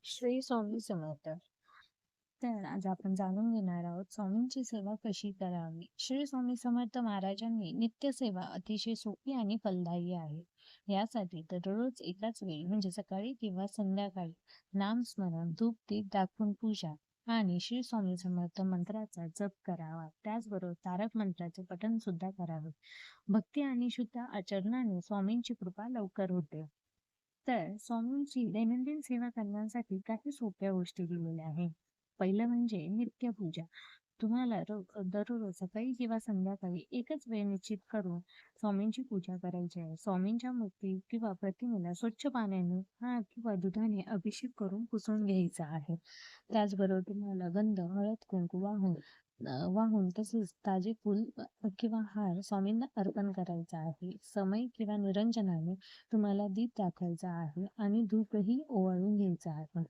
श्री स्वामी समर्थ. तर आज आपण जाणून घेणार आहोत स्वामींची सेवा कशी करावी. श्री स्वामी समर्थ महाराजांनी नित्य सेवा अतिशय सोपी आणि फलदायी आहे. यासाठी दररोज एकाच वेळी म्हणजे सकाळी किंवा संध्याकाळी नामस्मरण, धूप दीप दाखवून पूजा आणि श्री स्वामी समर्थ मंत्राचा जप करावा. त्याचबरोबर तारक मंत्राचे पठण सुद्धा करावे. भक्ती आणि शुद्ध आचरणाने स्वामींची कृपा लवकर होते. तर स्वामींची दैनंदिन सेवा करण्यासाठी काही सोप्या गोष्टी दिलेल्या आहेत. पहिलं म्हणजे नित्यपूजा. तुम्हाला दररोज सकाळी किंवा संध्याकाळी एकच वेळ निश्चित करून स्वामींची पूजा करायची आहे. स्वामींच्या मूर्ती किंवा प्रतिमेला स्वच्छ पाण्याने किंवा दुधाने अभिषेक करून पुसून घ्यायचा आहे. त्याचबरोबर तुम्हाला गंध, हळद, कुंकू वाहून तसेच ताजे फूल किंवा हार स्वामींना अर्पण करायचा आहे. समय किंवा निरंजनाने तुम्हाला दीप दाखवायचा आहे आणि धूपही ओवाळून घ्यायचा आहे.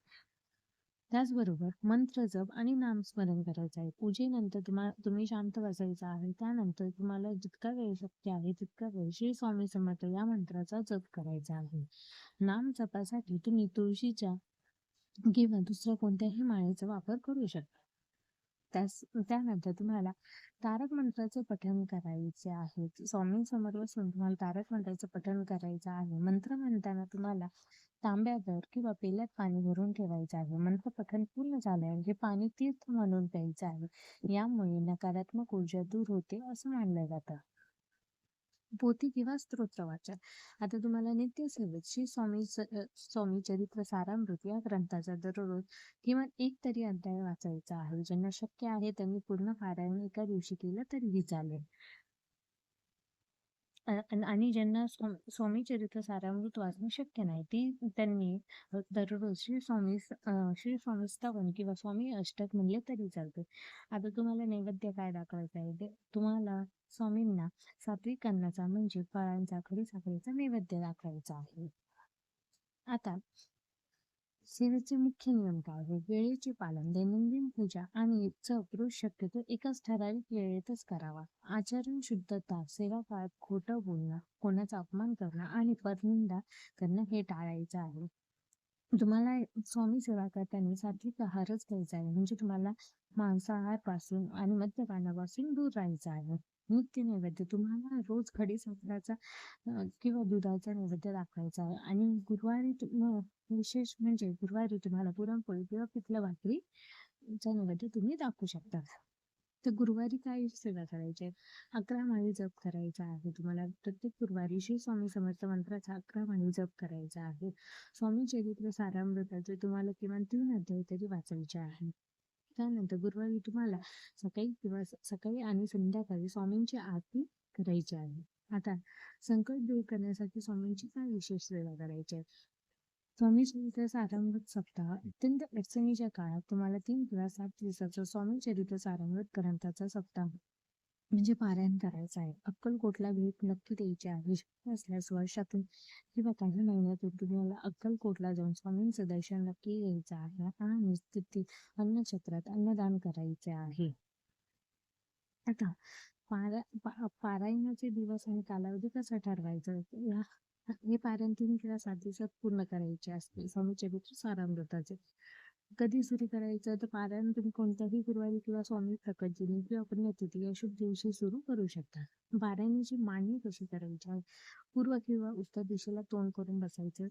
त्याचबरोबर मंत्र जप आणि नामस्मरण करायचं आहे. पूजेनंतर तुम्ही शांत बसायचं आहे. त्यानंतर तुम्हाला जितका वेळ शक्य आहे तितका वेळ श्री स्वामी समर्थ या मंत्राचा जप करायचा आहे. नाम जपासाठी तुम्ही तुळशीच्या किंवा दुसऱ्या कोणत्याही माळेचा वापर करू शकता. त्यानंतर तुम्हाला तारक मंत्राचे पठण करायचे आहे. स्वामींसमोर बसून तुम्हाला तारक मंत्राचं पठण करायचं आहे. मंत्र म्हणताना तुम्हाला तांब्यावर किंवा पेल्यात पाणी भरून ठेवायचं आहे. मंत्र पठण पूर्ण झाल्यावर हे पाणी तीर्थ म्हणून प्यायचं आहे. यामुळे नकारात्मक ऊर्जा दूर होते असं मानलं जातं. पोथी किंवा स्तोत्र वाचन. आता तुम्हाला नित्य सेवेत श्री स्वामी चरित्र सारामृत या ग्रंथाचा दररोज किमान एक तरी अध्याय वाचायचा आहे. ज्यांना शक्य आहे त्यांनी पूर्ण पारायण एका दिवशी केलं तरीही चालेल. आणि ज्यांना स्वामी चरित्र सारामृत वाचणं शक्य नाही त्यांनी दररोज श्री स्वामी स्तवन किंवा स्वामी अष्टक म्हणले तरी चालते. आता तुम्हाला नैवेद्य काय दाखवायचं आहे ते तुम्हाला स्वामींना सात्विक अन्नाचा म्हणजे फळांचा, खडीसाखरेचा नैवेद्य दाखवायचा आहे. आता सेवेचे मुख्य नियम काय आहे? वेळेचे पालन, दैनंदिन पूजा आणि जप रोज शक्यतो एकाच ठराविक वेळेतच करावा. आचरण शुद्धता, सेवा काळात खोटं बोलणं, कोणाचा अपमान करणं आणि परनिंदा करणं हे टाळायचं आहे. तुम्हाला स्वामी सेवा करताना सात्विक आहारच घ्यायचा आहे. म्हणजे तुम्हाला मांसाहार आणि मद्यपानापासून दूर राहायचं आहे. नित्य नैवेद्य तुम्हाला रोज खडीसाखराचा किंवा दुधाचा नैवेद्य दाखवायचा आहे. आणि गुरुवारी विशेष म्हणजे गुरुवारी तुम्हाला पुरणपोळी किंवा पिठलं भाकरीचा नैवेद्य तुम्ही दाखवू शकता. तर गुरुवारी काय सेवा करायची आहे? 11 माळी जप करायचा आहे. तुम्हाला प्रत्येक गुरुवारी श्री स्वामी समर्थ मंत्राचा 11 माळी जप करायचा आहे. स्वामी चरित्र सारामृताचे तुम्हाला किमान 3 अध्याय तरी वाचायचे आहे. त्यानंतर गुरुवारी तुम्हाला सकाळी आणि संध्याकाळी स्वामींची आरती करायची आहे. आता संकट दूर करण्यासाठी स्वामींची काय विशेष सेवा करायची आहे? स्वामी चरित्र सारामृत सप्ताह अत्यंत अडचणीच्या काळात तुम्हाला 3 किंवा 7 दिवसाचा स्वामी चरित्र सारामृत ग्रंथाचा सप्ताह म्हणजे पारायण करायचं आहे. अक्कलकोटला भेट नक्की द्यायची आहे. शक्य असल्यास वर्षातून किंवा काही महिन्यातून तुम्हाला अक्कलकोटला जाऊन स्वामींचं दर्शन नक्की घ्यायचं आहे आणि तिथे अन्नछत्रात अन्नदान करायचे आहे. आता पारायणाचे दिवस आणि कालावधी कसा ठरवायचा? हे पारायण 3 किंवा 7 दिवसात पूर्ण करायचे असते स्वामी चरित्र सारामृताचे. कधी सुरू करायचं? तर पारायण तुम्ही कोणत्याही गुरुवारी किंवा स्वामी प्रकटदिनी किंवा पुण्यतिथी या शुभ दिवशी सुरू करू शकता. पारायणाची मांडणी कशी करायची आहे? पूर्व किंवा उत्तर दिशेला तोंड करून बसायचं.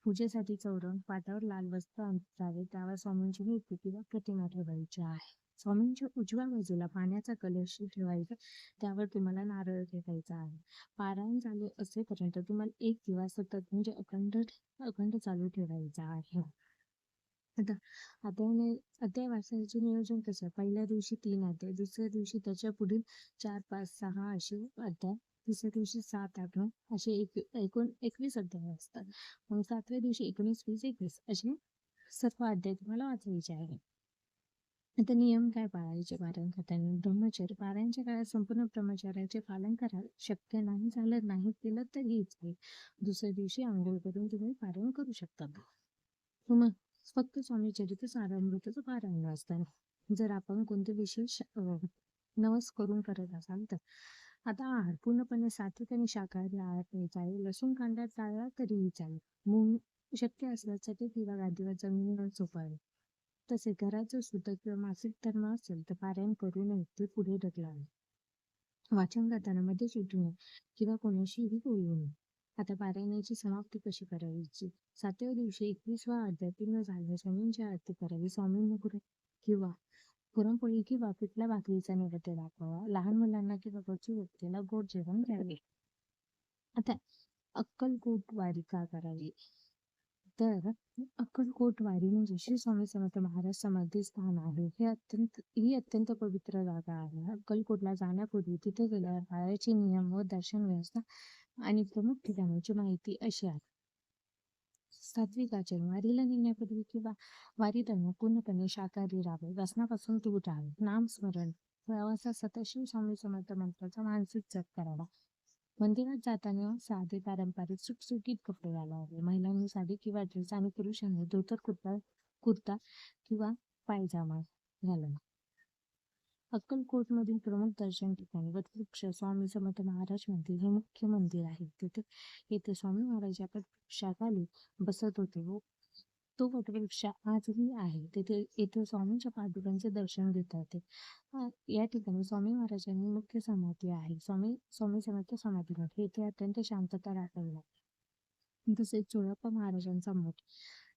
पूजेसाठी चौरंग, पाटावर लाल वस्त्र अंथरावे, त्यावर स्वामींची मूर्ती किंवा प्रतिमा ठेवायची आहे. स्वामींच्या उजव्या बाजूला पाण्याचा कलश ठेवायचा, त्यावर तुम्हाला नारळ ठेवायचा आहे. पारायण चालू असेपर्यंत तुम्हाला एक दिवस सतत म्हणजे अखंड चालू ठेवायचा आहे. आता अध्याय वाचण्याचे नियोजन कसं? पहिल्या दिवशी 3 अध्याय, दुसऱ्या दिवशी त्याच्या पुढील 4, 5, 6 असे अध्याय, तिसऱ्या दिवशी 7, 8, 9 असे एकूण 21 अध्याय असतात. मग 7व्या दिवशी 19, 20, 21 असे सर्व अध्याय तुम्हाला वाचायचे आहे. आता नियम काय पाळायचे पारायण करताना? ब्रह्मचर्य. पारायणच्या काळात संपूर्ण ब्रह्मचर्याचे पालन करा. शक्य नाही झालं नाही केलं तरीही चालेल. दुसऱ्या दिवशी आंघोळ करून तुम्ही पारायण करू शकता. मग फक्त स्वामी चरित्र सारामृताचं पारायण वाचताना जर आपण कोणते विशेष नवस करून करत असाल तर आता आहार पूर्णपणे सात्विक आणि शाकाहारी आहार घ्यायचा आहे. लसूण कांदा टाळला तरीही चालेल. शक्य असल्यास चटई किंवा गादीवर जमिनीवर झोपावे. तसे घरात जर सुतक किंवा मासिक धर्म असेल तर पारायण करू नये, ते पुढे ढकलावे. वाचन करताना मध्ये सुटू नये किंवा कोणाशीही बोलू नये. आता पारायणाची समाप्ती कशी करायची? 7व्या दिवशी 21वा अध्याय पूर्ण झाल्यास स्वामींची आरती करावी. स्वामींना किंवा पुरणपोळी किंवा पिठला भाकरीचा नैवेद्य दाखवावा. लहान मुलांना किंवा गरजू व्यक्तीला गोड जेवण द्यावे. आता अक्कलकोट वारी का करावी? तर अक्कलकोट वारी म्हणजे श्री स्वामी समर्थ महाराज समाधी स्थान आहे. ही अत्यंत पवित्र जागा आहे. अक्कलकोटला जाण्यापूर्वी तिथे गेल्यावर पाळायचे नियम व दर्शन व्यवस्था आणि प्रमुख ठिकाणांची माहिती अशी आहे. सात्विक आचरण: वारीला निघण्यापूर्वी किंवा वारी दरम्यान पूर्णपणे शाकाहारी राहावे. व्यसनापासून दूर राहावे. नामस्मरण: प्रवासात सतत श्री स्वामी समर्थ मंत्राचा मानसिक जप करावा. मंदिरात जाताना साधे पारंपरिक सुटसुटीत कपडे घालावे. महिलांनी साडी किंवा ड्रेस आणि पुरुषांनी धोतर, कुर्ता किंवा पायजामा घालावा. अक्कलकोटमधील प्रमुख दर्शन ठिकाणी वटवृक्ष स्वामी समर्थ महाराज मंदिर हे मुख्य मंदिर आहे. येथे स्वामी महाराज या वटवृक्षाखाली बसत होते व तो वटवृक्ष आजही आहे. येथे स्वामींच्या पादुकांचे दर्शन घेता येते. या ठिकाणी स्वामी महाराजांनी मुख्य समाधी आहे. स्वामी समर्थ समाधी मठ येथे अत्यंत शांतता राखावी लागते. तसेच चोळप्पा महाराजांचा मठ: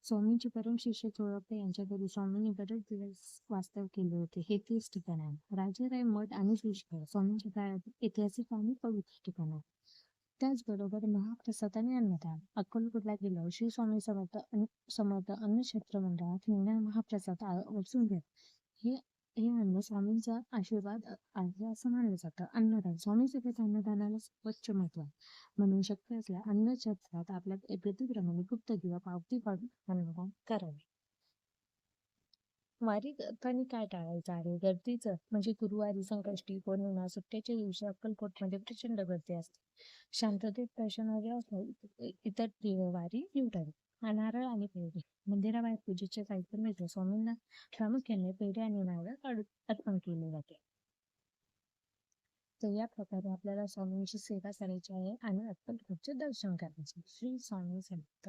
स्वामींचे परम शिष्य चोळप्पा यांच्या घरी स्वामींनी बरेच दिवस वास्तव्य केले होते. हे तेच ठिकाण आहे. राजेराय मठ आणि पुष्कर स्वामींच्या काळात ऐतिहासिक आणि पवित्र ठिकाण आहे. त्याचबरोबर महाप्रसाद आणि अन्नदान: अक्कलकोटला गेल्यावर श्री स्वामी समर्थ अन्न क्षेत्र मंडळात मिळणारा महाप्रसाद आवर्जून घ्या. हे हे अन्न स्वामींचा आशीर्वाद आहे असं मानलं जातं. अन्नदान: स्वामी सगळ्यात अन्नदानाला सर्वोच्च महत्व आहे. म्हणून शक्य असल्या अन्न क्षेत्रात आपल्या प्रतिक्रमाने गुप्त किंवा पावती काढून अन्नदान करावे. वारी करताना काय टाळायचं आहे? गर्दीचं म्हणजे गुरुवारी, संकष्टी, पौर्णिमा, सुट्ट्याच्या दिवशी अक्कलकोटमध्ये प्रचंड गर्दी असते. शांततेत दर्शन हवे असल्यास इतर वारी निवडावी. नारळ आणि पेढे: मंदिराबाहेर पूजेचे साहित्य मिळते. स्वामींना प्रामुख्याने पेढे आणि नारळ अर्पण केले जाते. तर या प्रकारे आपल्याला स्वामींची सेवा करायची आहे आणि अक्कलकोटचे दर्शन करायचे. श्री स्वामी समर्थ.